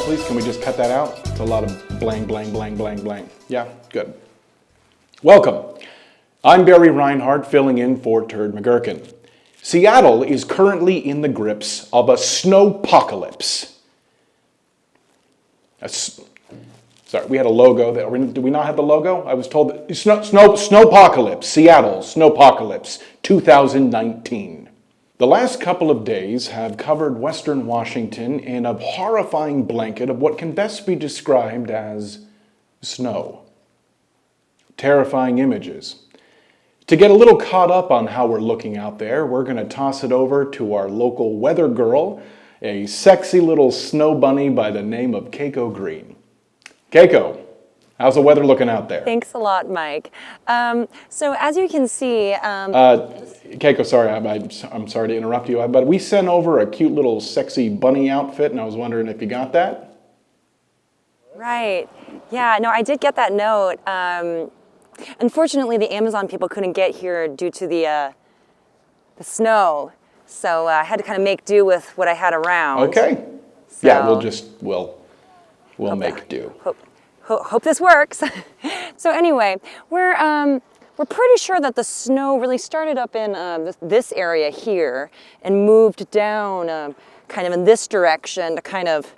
please? Can we just cut that out? It's a lot of blang, blang, blang, blang, blang. Yeah, good. Welcome. I'm Barry Reinhardt, filling in for Turd McGurkin. Seattle is currently in the grips of a snowpocalypse. Sorry, we had a logo. Do we not have the logo? I was told that Snowpocalypse, Seattle, Snowpocalypse, 2019. The last couple of days have covered Western Washington in a horrifying blanket of what can best be described as snow. Terrifying images. To get a little caught up on how we're looking out there, we're going to toss it over to our local weather girl, a sexy little snow bunny by the name of Keiko Green. Keiko, how's the weather looking out there? Thanks a lot, Mike. So as you can see... Keiko, sorry, I'm sorry to interrupt you, but we sent over a cute little sexy bunny outfit, and I was wondering if you got that? Right. Yeah, no, I did get that note. Unfortunately, the Amazon people couldn't get here due to the snow, so I had to kind of make do with what I had around. Okay. So, yeah, we'll make do. Hope this works. So anyway, we're pretty sure that the snow really started up in this area here and moved down kind of in this direction to kind of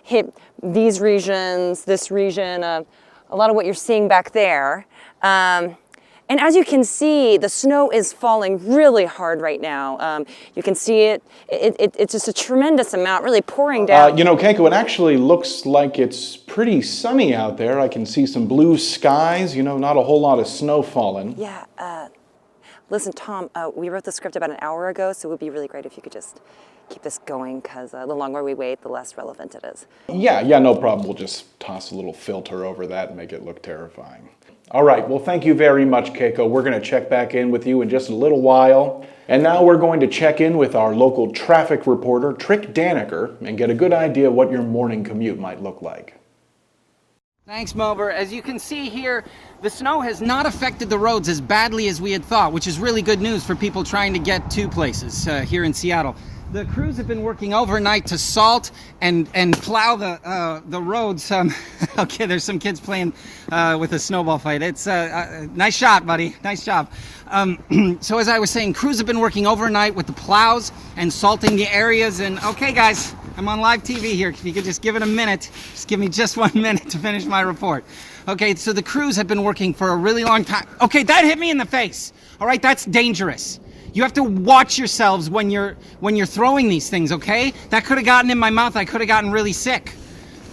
hit these regions, this region, a lot of what you're seeing back there. And as you can see, the snow is falling really hard right now. You can see it's just a tremendous amount, really pouring down. You know, Keiko, it actually looks like it's pretty sunny out there. I can see some blue skies, you know, not a whole lot of snow falling. Yeah, listen, Tom, we wrote the script about an hour ago, so it would be really great if you could just keep this going, because the longer we wait, the less relevant it is. Yeah, no problem. We'll just toss a little filter over that and make it look terrifying. All right, well, thank you very much, Keiko. We're going to check back in with you in just a little while. And now we're going to check in with our local traffic reporter, Trick Danneker, and get a good idea of what your morning commute might look like. Thanks, Mober. As you can see here, the snow has not affected the roads as badly as we had thought, which is really good news for people trying to get to places here in Seattle. The crews have been working overnight to salt and plow the roads. Okay, there's some kids playing with a snowball fight. It's nice shot, buddy. Nice job. So as I was saying, crews have been working overnight with the plows and salting the areas. And okay, guys, I'm on live TV here. If you could just give it a minute, just give me just 1 minute to finish my report. Okay, so the crews have been working for a really long time. Okay, that hit me in the face. All right, that's dangerous. You have to watch yourselves when you're throwing these things, okay? That could have gotten in my mouth. I could have gotten really sick.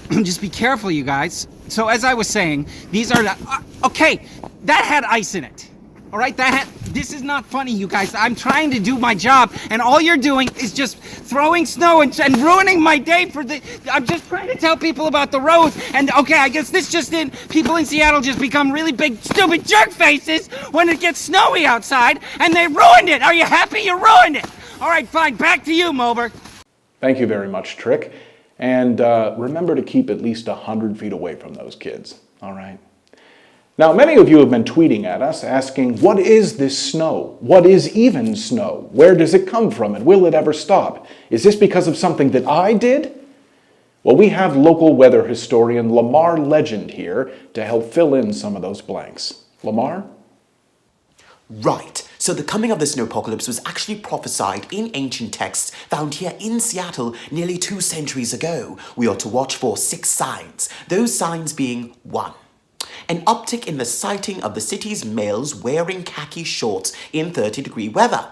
Just be careful, you guys. So as I was saying, these are okay, that had ice in it. All right, this is not funny, you guys. I'm trying to do my job, and all you're doing is just throwing snow and ruining my day I'm just trying to tell people about the roads. And okay, I guess this just did. People in Seattle just become really big, stupid jerk faces when it gets snowy outside, and they ruined it. Are you happy? You ruined it. All right, fine. Back to you, Mober. Thank you very much, Trick. And remember to keep at least 100 feet away from those kids, all right? Now, many of you have been tweeting at us asking, what is this snow? What is even snow? Where does it come from, and will it ever stop? Is this because of something that I did? Well, we have local weather historian Lamar Legend here to help fill in some of those blanks. Lamar? Right. So the coming of the snowpocalypse was actually prophesied in ancient texts found here in Seattle nearly 2 centuries ago. We ought to watch for 6 signs. Those signs being 1. An uptick in the sighting of the city's males wearing khaki shorts in 30-degree weather.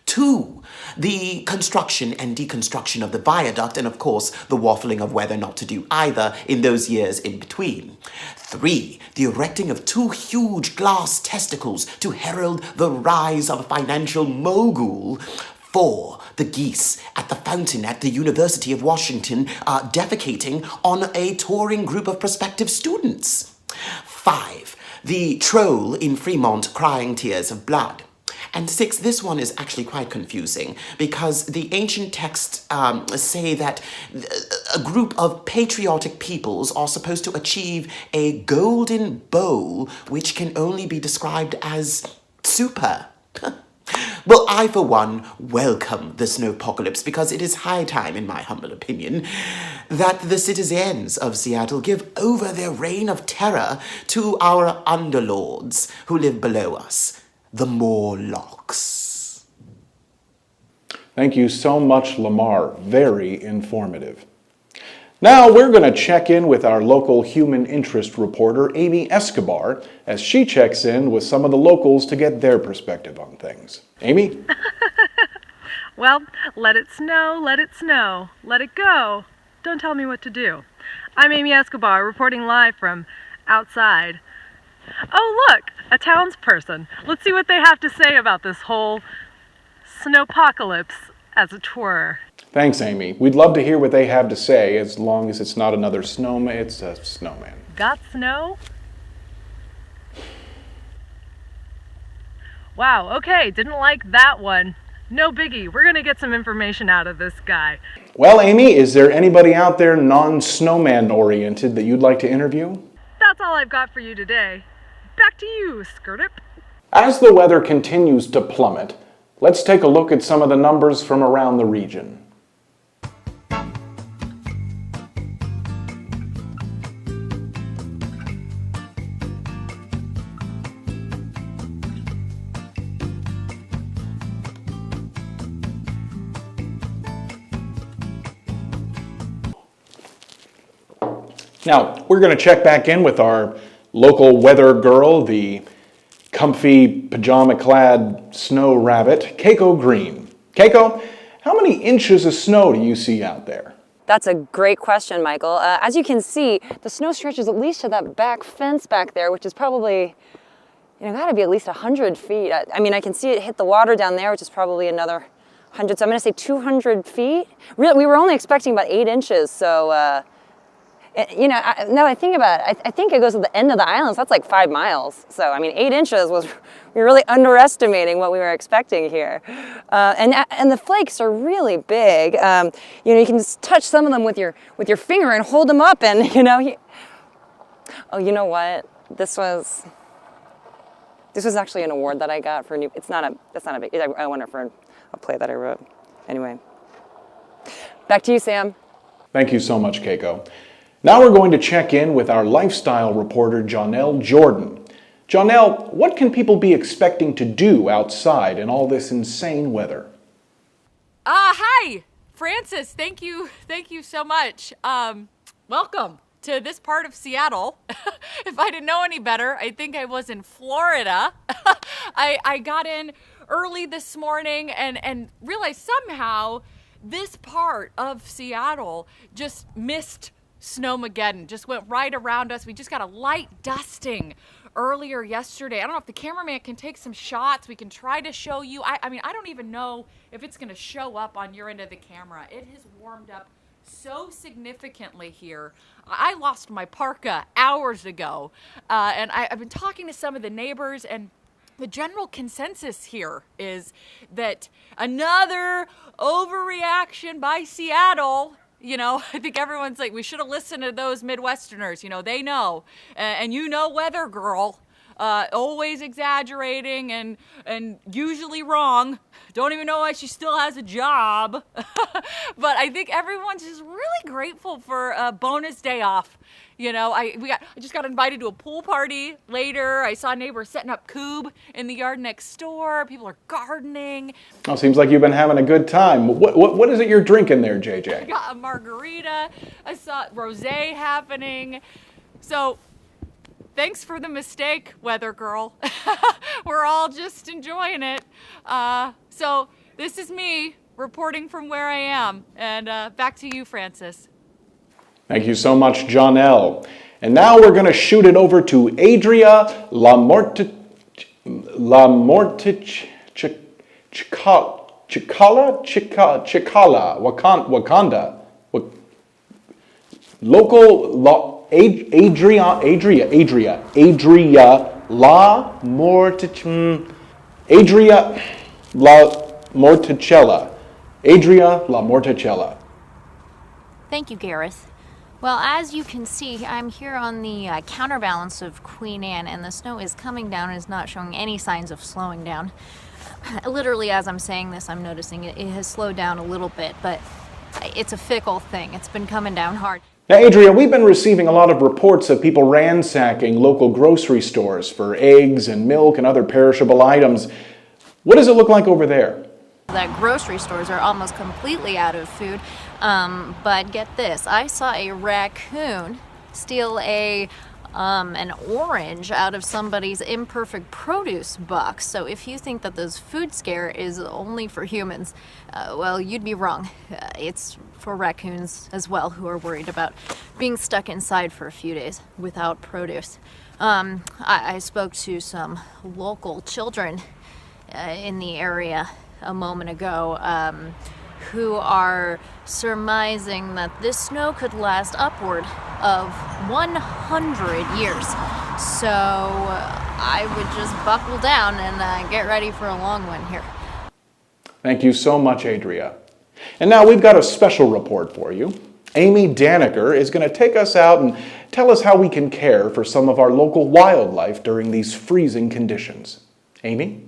2, the construction and deconstruction of the viaduct, and of course, the waffling of whether not to do either in those years in between. 3, the erecting of 2 huge glass testicles to herald the rise of a financial mogul. 4, the geese at the fountain at the University of Washington defecating on a touring group of prospective students. 5, the troll in Fremont crying tears of blood. And 6, this one is actually quite confusing because the ancient texts say that a group of patriotic peoples are supposed to achieve a golden bowl which can only be described as super. Well, I, for one, welcome the snowpocalypse because it is high time, in my humble opinion, that the citizens of Seattle give over their reign of terror to our underlords who live below us, the Morlocks. Thank you so much, Lamar. Very informative. Now we're going to check in with our local human interest reporter, Amy Escobar, as she checks in with some of the locals to get their perspective on things. Amy? Well, let it snow, let it snow, let it go. Don't tell me what to do. I'm Amy Escobar, reporting live from outside. Oh, look, a townsperson. Let's see what they have to say about this whole snowpocalypse, as it were. Thanks, Amy. We'd love to hear what they have to say, as long as it's not another snowman, it's a snowman. Got snow? Wow, okay, didn't like that one. No biggie, we're gonna get some information out of this guy. Well, Amy, is there anybody out there non-snowman oriented that you'd like to interview? That's all I've got for you today. Back to you, Skirtip. As the weather continues to plummet, let's take a look at some of the numbers from around the region. Now, we're going to check back in with our local weather girl, the comfy pajama-clad snow rabbit, Keiko Green. Keiko, how many inches of snow do you see out there? That's a great question, Michael. As you can see, the snow stretches at least to that back fence back there, which is probably, gotta be at least 100 feet. I mean, I can see it hit the water down there, which is probably another 100, so I'm gonna say 200 feet. Really, we were only expecting about 8 inches, so, now that I think about it, I think it goes to the end of the islands. That's like 5 miles. So, I mean, 8 inches was, we were really underestimating what we were expecting here. And the flakes are really big. You can just touch some of them with your finger and hold them up and, oh, you know what? This was actually an award that I got for that's not a big, I won it for a play that I wrote. Anyway, back to you, Sam. Thank you so much, Keiko. Now we're going to check in with our lifestyle reporter, Jonelle Jordan. Jonelle, what can people be expecting to do outside in all this insane weather? Hi, Francis. Thank you so much. Welcome to this part of Seattle. If I didn't know any better, I think I was in Florida. I got in early this morning and realized somehow this part of Seattle just missed Snowmageddon, just went right around us. We just got a light dusting earlier yesterday. I don't know if the cameraman can take some shots. We can try to show you. I mean, I don't even know if it's going to show up on your end of the camera. It has warmed up so significantly here. I lost my parka hours ago, and I've been talking to some of the neighbors, and the general consensus here is that another overreaction by Seattle. I think everyone's like, we should have listened to those Midwesterners. They know. And weather girl, always exaggerating and usually wrong. Don't even know why she still has a job. But I think everyone's just really grateful for a bonus day off. I just got invited to a pool party later. I saw neighbors setting up coob in the yard next door. People are gardening. Oh, seems like you've been having a good time. What is it you're drinking there, JJ? I got a margarita. I saw rosé happening. So thanks for the mistake, weather girl. We're all just enjoying it. So this is me reporting from where I am. And back to you, Francis. Thank you so much, Jonelle. And now we're going to shoot it over to Adria LaMorticella, Wakanda. Adria LaMorticella. Thank you, Gareth. Well, as you can see, I'm here on the counterbalance of Queen Anne, and the snow is coming down and is not showing any signs of slowing down. Literally, as I'm saying this, I'm noticing it has slowed down a little bit, but it's a fickle thing. It's been coming down hard. Now, Adria, we've been receiving a lot of reports of people ransacking local grocery stores for eggs and milk and other perishable items. What does it look like over there? That grocery stores are almost completely out of food. But get this, I saw a raccoon steal an orange out of somebody's imperfect produce box. So if you think that this food scare is only for humans, well, you'd be wrong. It's for raccoons as well, who are worried about being stuck inside for a few days without produce. I spoke to some local children in the area a moment ago who are surmising that this snow could last upward of 100 years. So I would just buckle down and get ready for a long one here. Thank you so much, Adria. And now we've got a special report for you. Amy Danneker is going to take us out and tell us how we can care for some of our local wildlife during these freezing conditions. Amy?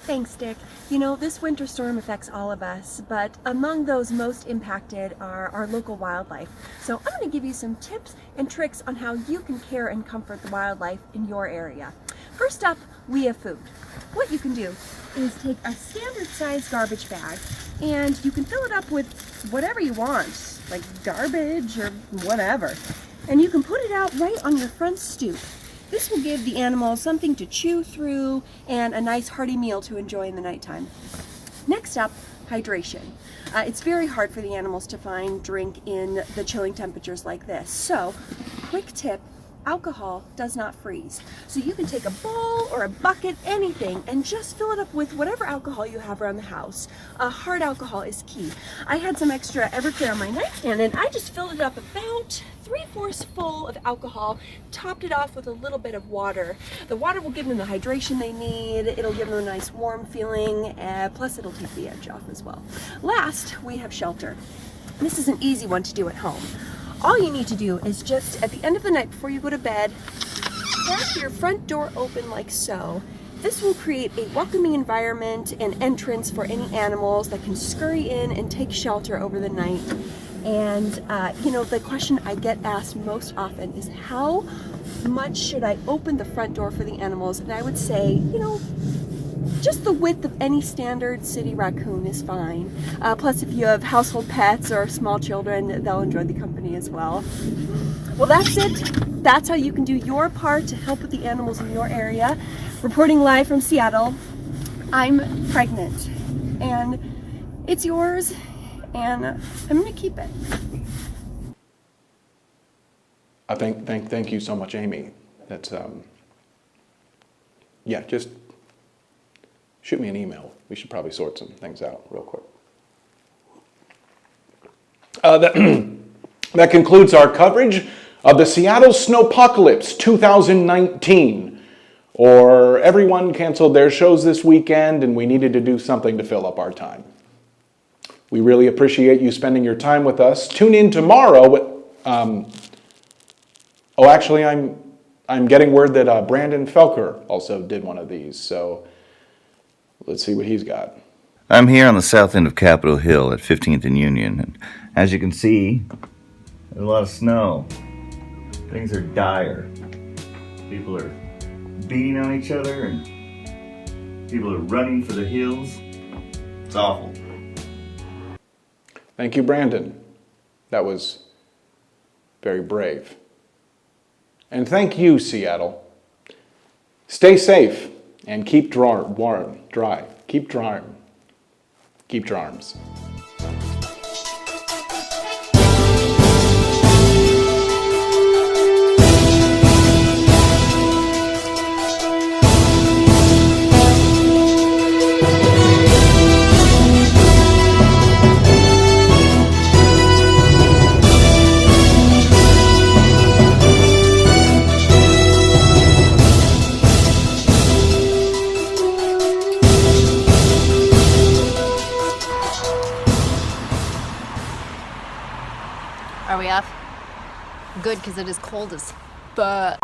Thanks, Dick. You know, this winter storm affects all of us, but among those most impacted are our local wildlife. So I'm going to give you some tips and tricks on how you can care and comfort the wildlife in your area. First up, we have food. What you can do is take a standard size garbage bag and you can fill it up with whatever you want, like garbage or whatever. And you can put it out right on your front stoop. This will give the animals something to chew through and a nice hearty meal to enjoy in the nighttime. Next up, hydration. It's very hard for the animals to find drink in the chilling temperatures like this. So, quick tip, alcohol does not freeze. So you can take a bowl or a bucket, anything, and just fill it up with whatever alcohol you have around the house. Hard alcohol is key. I had some extra Everclear on my nightstand and I just filled it up about 3/4 full of alcohol, topped it off with a little bit of water. The water will give them the hydration they need, it'll give them a nice warm feeling, plus it'll take the edge off as well. Last, we have shelter. This is an easy one to do at home. All you need to do is just, at the end of the night before you go to bed, crack your front door open like so. This will create a welcoming environment and entrance for any animals that can scurry in and take shelter over the night. And, you know, the question I get asked most often is how much should I open the front door for the animals? And I would say, you know, just the width of any standard city raccoon is fine. Plus, if you have household pets or small children, they'll enjoy the company as well. Well, that's it. That's how you can do your part to help with the animals in your area. Reporting live from Seattle, I'm pregnant. And it's yours, and I'm gonna keep it. Thank you so much, Amy. That's, yeah, just shoot me an email. We should probably sort some things out real quick. That concludes our coverage of the Seattle Snowpocalypse 2019. Or everyone canceled their shows this weekend and we needed to do something to fill up our time. We really appreciate you spending your time with us. Tune in tomorrow with, oh, actually, I'm getting word that Brandon Felker also did one of these, so let's see what he's got. I'm here on the south end of Capitol Hill at 15th and Union, and as you can see, there's a lot of snow. Things are dire. People are beating on each other, and people are running for the hills. It's awful. Thank you, Brandon. That was very brave. And thank you, Seattle. Stay safe and keep dry. Keep dry. Keep your arms. Are we off? Good, because it is cold as fuck.